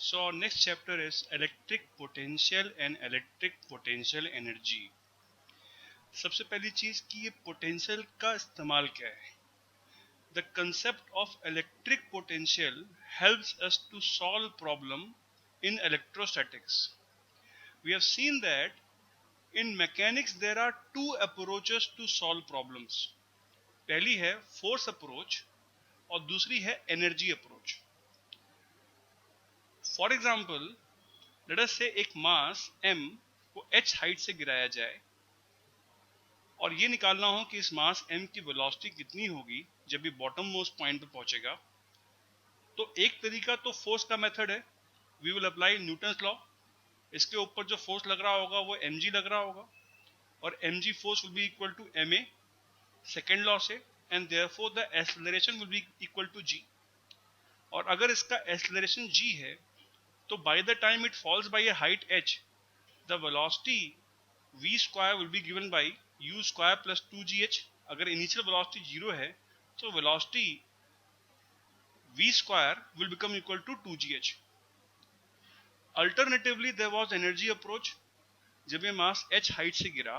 So our next chapter is electric potential and electric potential energy. सबसे पहली चीज कि ये पोटेंशियल का इस्तेमाल क्या है. The concept of electric potential helps us to solve problem in electrostatics. We have seen that in mechanics there are two approaches to solve problems. पहली है force approach और दूसरी है energy approach. For example, let us say एक मास m को h height से गिराया जाए और ये निकालना हो कि इस मास m की वेलोसिटी कितनी होगी जब ये बॉटम मोस्ट पॉइंट पे पहुंचेगा. तो एक तरीका तो फोर्स का मेथड है. We will apply Newton's law. इसके ऊपर जो फोर्स लग रहा होगा वो mg लग रहा होगा और mg force will be equal to ma second law से, and therefore the acceleration will be equal to g. और अगर इसका एक्सेलरेशन g है तो by the time it falls by a height h, the velocity v square will be given by u square plus 2gh. अगर initial velocity 0 है तो velocity v square will become equal to 2gh. Alternatively there was energy approach. जब ये mass h height से गिरा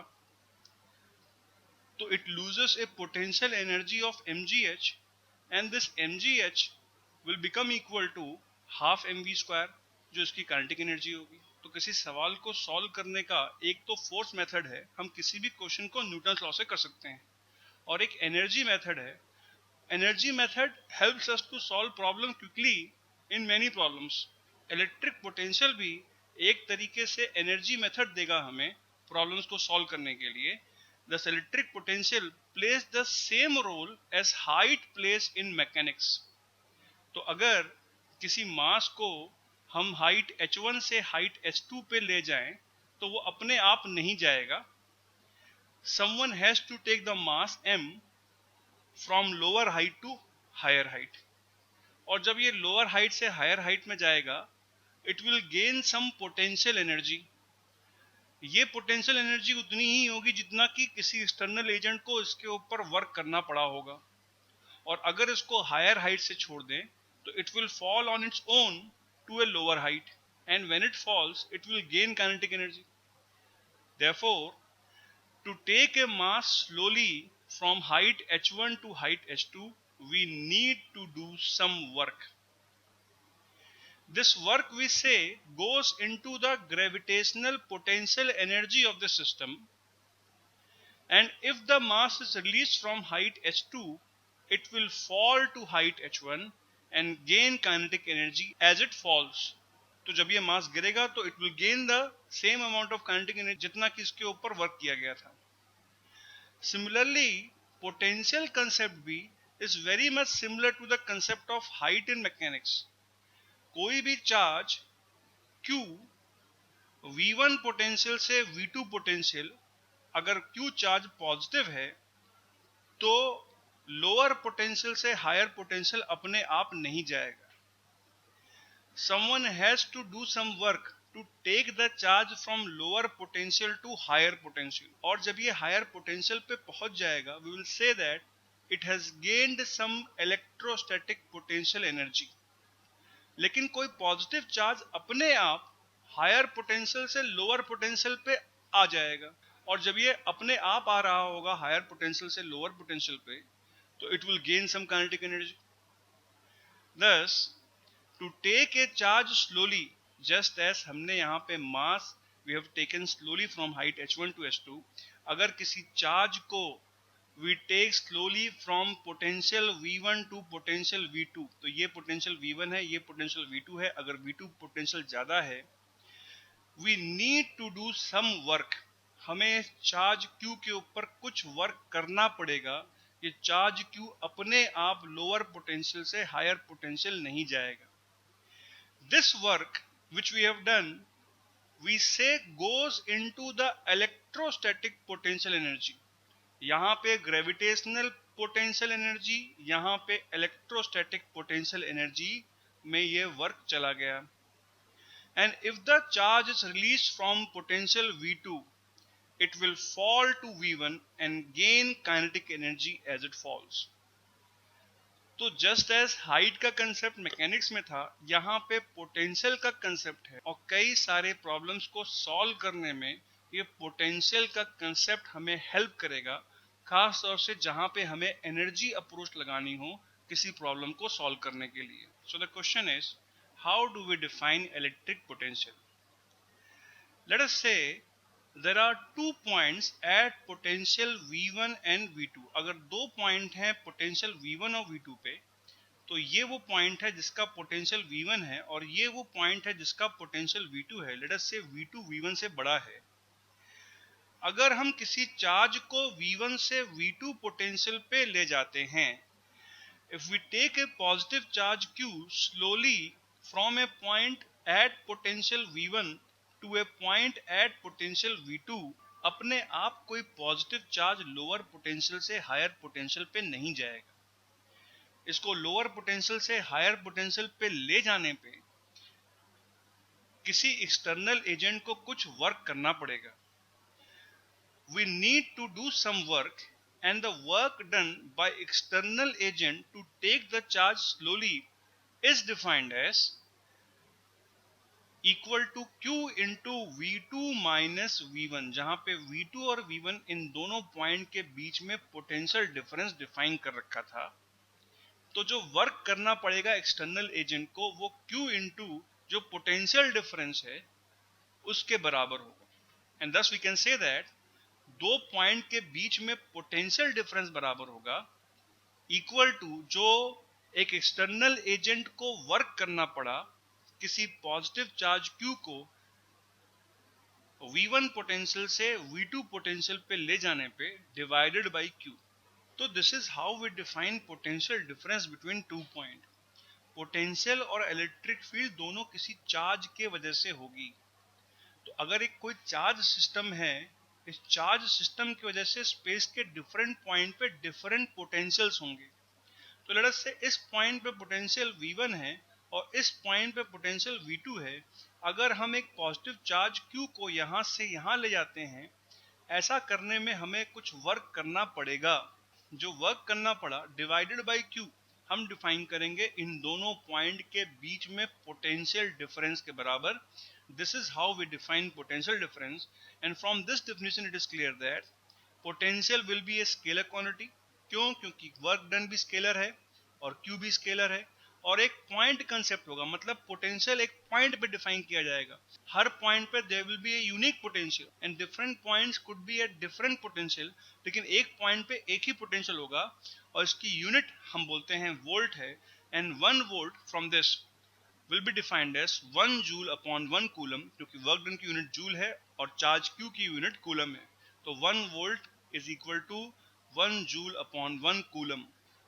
तो it loses a potential energy of mgh, and this mgh will become equal to half mv square, जो इसकी kinetic energy होगी. तो किसी सवाल को सॉल्व करने का एक तो फोर्स मेथड है, हम किसी भी क्वेश्चन को न्यूटन्स लॉ से कर सकते हैं, और एक एनर्जी मेथड है. Energy method helps us to solve problem quickly in many problems. Electric potential भी एक तरीके से एनर्जी मेथड देगा हमें प्रॉब्लम्स को सॉल्व करने के लिए. Thus electric potential plays the same role as height plays in mechanics. तो अगर किसी मास को हम हाइट h1 से हाइट h2 पे ले जाएं तो वो अपने आप नहीं जाएगा. Someone has to take the mass m from lower height to higher height. और जब ये lower height से higher height में जाएगा, it will gain some potential energy. ये पोटेंशियल एनर्जी उतनी ही होगी जितना कि किसी एक्सटर्नल एजेंट को इसके ऊपर वर्क करना पड़ा होगा. और अगर इसको हायर हाइट से छोड़ दें तो it will fall on its own to a lower height, and when it falls it will gain kinetic energy. Therefore to take a mass slowly from height h1 to height h2 we need to do some work. This work, we say, goes into the gravitational potential energy of the system, and if the mass is released from height h2 it will fall to height h1 and gain kinetic energy as it falls. तो जब ये मास गिरेगा तो it will gain the same amount of kinetic energy जितना कि इसके ऊपर work किया गया था. Similarly, potential concept भी is very much similar to the concept of height in mechanics. कोई भी चार्ज Q V1 पोटेंशियल से V2 पोटेंशियल, अगर Q चार्ज पॉजिटिव है तो लोअर पोटेंशियल से हायर पोटेंशियल अपने आप नहीं जाएगा. Someone has to do some work to take the charge from lower potential to higher potential. और जब ये हायर पोटेंशियल पे पहुंच जाएगा, we will say that it has gained some electrostatic potential energy. लेकिन कोई पॉजिटिव चार्ज अपने आप हायर पोटेंशियल से लोअर पोटेंशियल पे आ जाएगा, और जब ये अपने आप आ रहा होगा हायर पोटेंशियल से लोअर पोटेंशियल पे तो it will gain some kinetic energy. Thus, to take a charge slowly, just as हमने यहाँ पे मास we have taken slowly from height h1 to h2, अगर किसी चार्ज को we take slowly from potential v1 to potential v2, तो ये potential v1 है, ये potential v2 है. अगर v2 potential ज़्यादा है, we need to do some work. हमें चार्ज q के ऊपर कुछ वर्क करना पड़ेगा. ये चार्ज q अपने आप लोअर पोटेंशियल से हायर पोटेंशियल नहीं जाएगा. This work which we have done, we say goes into the electrostatic potential energy. यहाँ पे ग्रेविटेशनल पोटेंशियल एनर्जी, यहाँ पे इलेक्ट्रोस्टैटिक पोटेंशियल एनर्जी में ये वर्क चला गया. And if the charge is release from potential v2 it will fall to v1 and gain kinetic energy as it falls. तो just as height का concept mechanics में था, यहाँ पे पोटेंशियल का कंसेप्ट है और कई सारे प्रॉब्लम्स को सॉल्व करने में ये पोटेंशियल का कंसेप्ट हमें हेल्प करेगा, खास तौर से जहाँ पे हमें एनर्जी अप्रोच लगानी हो किसी प्रॉब्लम को सॉल्व करने के लिए. So the question is, how do we define electric potential? Let us say there are 2 points at potential V1 and V2. अगर 2 पॉइंट हैं पोटेंशियल V1 और V2 पे, तो ये वो पॉइंट है जिसका पोटेंशियल V1 है और ये वो पॉइंट है जिसका पोटेंशियल V2 है. लेट अस से V2 V1 से बड़ा है. अगर हम किसी चार्ज को V1 से V2 पोटेंशियल पे ले जाते हैं, if we take a positive charge Q slowly from a point at potential V1 to a point at potential V2, अपने आप कोई पॉजिटिव चार्ज लोअर पोटेंशियल से हायर पोटेंशियल पे नहीं जाएगा. इसको लोअर पोटेंशियल से हायर पोटेंशियल पे ले जाने पे किसी एक्सटर्नल एजेंट को कुछ वर्क करना पड़ेगा. We need to do some work, and the work done by external agent to take the charge slowly is defined as equal to Q into V2 minus V1, जहां पे V2 और V1 इन दोनों point के बीच में potential difference define कर रखा था. तो जो वर्क करना पड़ेगा एक्सटर्नल एजेंट को वो Q into जो पोटेंशियल डिफरेंस है उसके बराबर होगा. And thus we can say that दो पॉइंट के बीच में पोटेंशियल डिफरेंस बराबर होगा इक्वल टू जो एक एक्सटर्नल एजेंट को वर्क करना पड़ा किसी पॉजिटिव चार्ज Q को V1 पोटेंशियल से V2 पोटेंशियल पे ले जाने पे डिवाइडेड बाय Q. तो this is how we define potential difference between 2 point. Potential और इलेक्ट्रिक फील्ड दोनों किसी चार्ज के वजह से होगी. तो अगर एक कोई चार्ज सिस्टम है, इस चार्ज सिस्टम की वजह से स्पेस के डिफरेंट पॉइंट पे डिफरेंट पोटेंशियल्स होंगे. तो लेट अस से इस पॉइंट पे पोटेंशियल V1 है और इस पॉइंट पे पोटेंशियल V2 है. अगर हम एक पॉजिटिव चार्ज Q को यहाँ से यहाँ ले जाते हैं, ऐसा करने में हमें कुछ वर्क करना पड़ेगा. जो वर्क करना पड़ा डिवाइडेड बाय Q हम डिफाइन करेंगे इन दोनों पॉइंट के बीच में पोटेंशियल डिफरेंस के बराबर. This is how we define potential difference, and from this definition it is clear that potential will be a scalar quantity. क्यों? क्योंकि work done भी स्केलर है और Q भी स्केलर है और एक पॉइंट कंसेप्ट होगा, मतलब पोटेंशियल एक पॉइंट पे डिफाइन किया जाएगा. हर पॉइंट पे there will be a unique potential and different points could be at different potential, लेकिन एक पॉइंट पे एक ही पोटेंशियल होगा और इसकी यूनिट हम बोलते हैं वोल्ट है. And 1 volt from this will be defined as 1 joule upon 1 coulomb, क्योंकि वर्क डन की यूनिट जूल है और चार्ज Q की यूनिट कूलम है. तो 1 volt is equal to 1 joule upon 1 coulomb.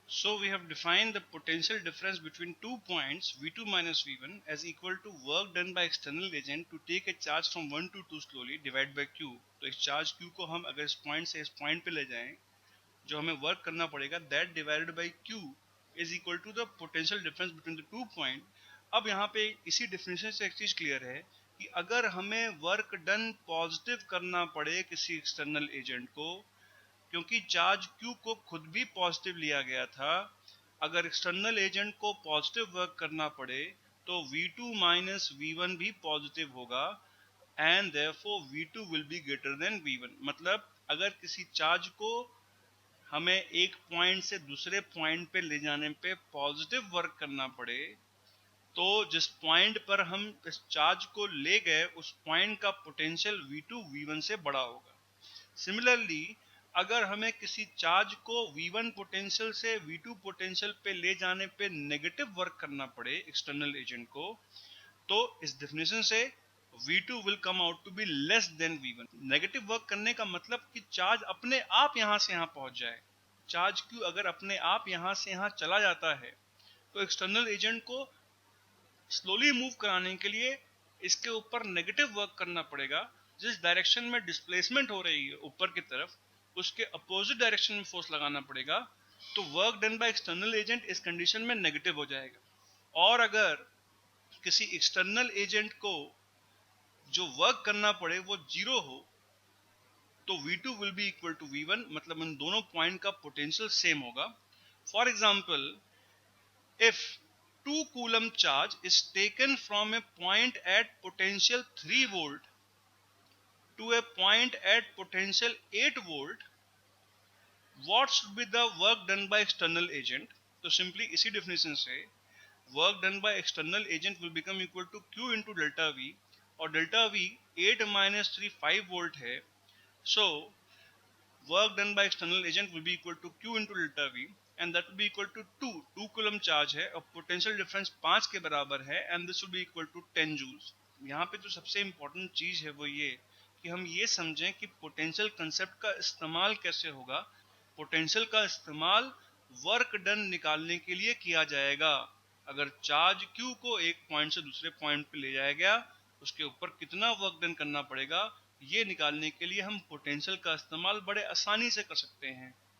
So we have defined the potential difference between 2 points V2 minus V1 as equal to work done by external agent to take a charge from 1 to 2 slowly divided by Q. तो इस charge Q को हम अगर इस point से इस point पे ले जाएं, जो हमें वर्क करना पड़ेगा that divided by Q is equal to the potential difference between the 2 points. अब यहाँ पे इसी डेफिनेशन से एक चीज क्लियर है कि अगर हमें वर्क डन पॉजिटिव करना पड़े किसी एक्सटर्नल एजेंट को, क्योंकि चार्ज Q को खुद भी पॉजिटिव लिया गया था, अगर एक्सटर्नल एजेंट को पॉजिटिव वर्क करना पड़े तो V2 माइनस V1 भी पॉजिटिव होगा and therefore V2 will be greater than V1. मतलब अगर किसी चार्ज को हमें एक पॉइंट से दूसरे पॉइंट पे ले जाने पे पॉजिटिव वर्क करना पड़े, तो जिस पॉइंट पर हम इस चार्ज को ले गए उस पॉइंट का पोटेंशियल V2 V1 से बड़ा होगा. सिमिलरली अगर हमें किसी चार्ज को V1 पोटेंशियल से V2 पोटेंशियल पे ले जाने पे नेगेटिव वर्क करना पड़े एक्सटर्नल एजेंट को, तो इस डेफिनेशन से V2 will come out to be less than V1. Negative work करने का मतलब कि चार्ज अपने आप यहाँ से यहाँ पहुंच जाए. चार्ज Q अगर अपने आप यहाँ से यहाँ चला जाता है तो एक्सटर्नल एजेंट को स्लोली मूव कराने के लिए इसके ऊपर नेगेटिव वर्क करना पड़ेगा. जिस डायरेक्शन में डिस्प्लेसमेंट हो रही है ऊपर की तरफ, उसके अपोजिट डायरेक्शन में फोर्स लगाना पड़ेगा. तो work done by external agent इस कंडीशन में नेगेटिव हो जाएगा. और अगर किसी एक्सटर्नल एजेंट को जो वर्क करना पड़े वो जीरो हो, तो V2 will be equal to V1, मतलब इन दोनों पॉइंट का पोटेंशियल सेम होगा. For example if 2 coulomb charge is taken from a point at potential 3 volt to a point at potential 8 volt, what should be the work done by external agent? तो simply इसी definition से work done by external agent will become equal to Q into delta V, और delta V 8 minus 3 5 volt है. So work done by external agent will be equal to Q into delta V, and that will be equal to 2 coulomb charge है और potential difference 5 के बराबर है, and this will be equal to 10 joules. यहाँ पे जो सबसे important चीज है वो ये कि हम ये समझें कि पोटेंशियल कंसेप्ट का इस्तेमाल कैसे होगा. पोटेंशियल का इस्तेमाल वर्क डन निकालने के लिए किया जाएगा. अगर चार्ज Q को एक पॉइंट से दूसरे पॉइंट पे ले जाया गया, उसके ऊपर कितना वर्क डन करना पड़ेगा ये निकालने के लिए हम पोटेंशियल का इस्तेमाल बड़े आसानी से कर सकते हैं.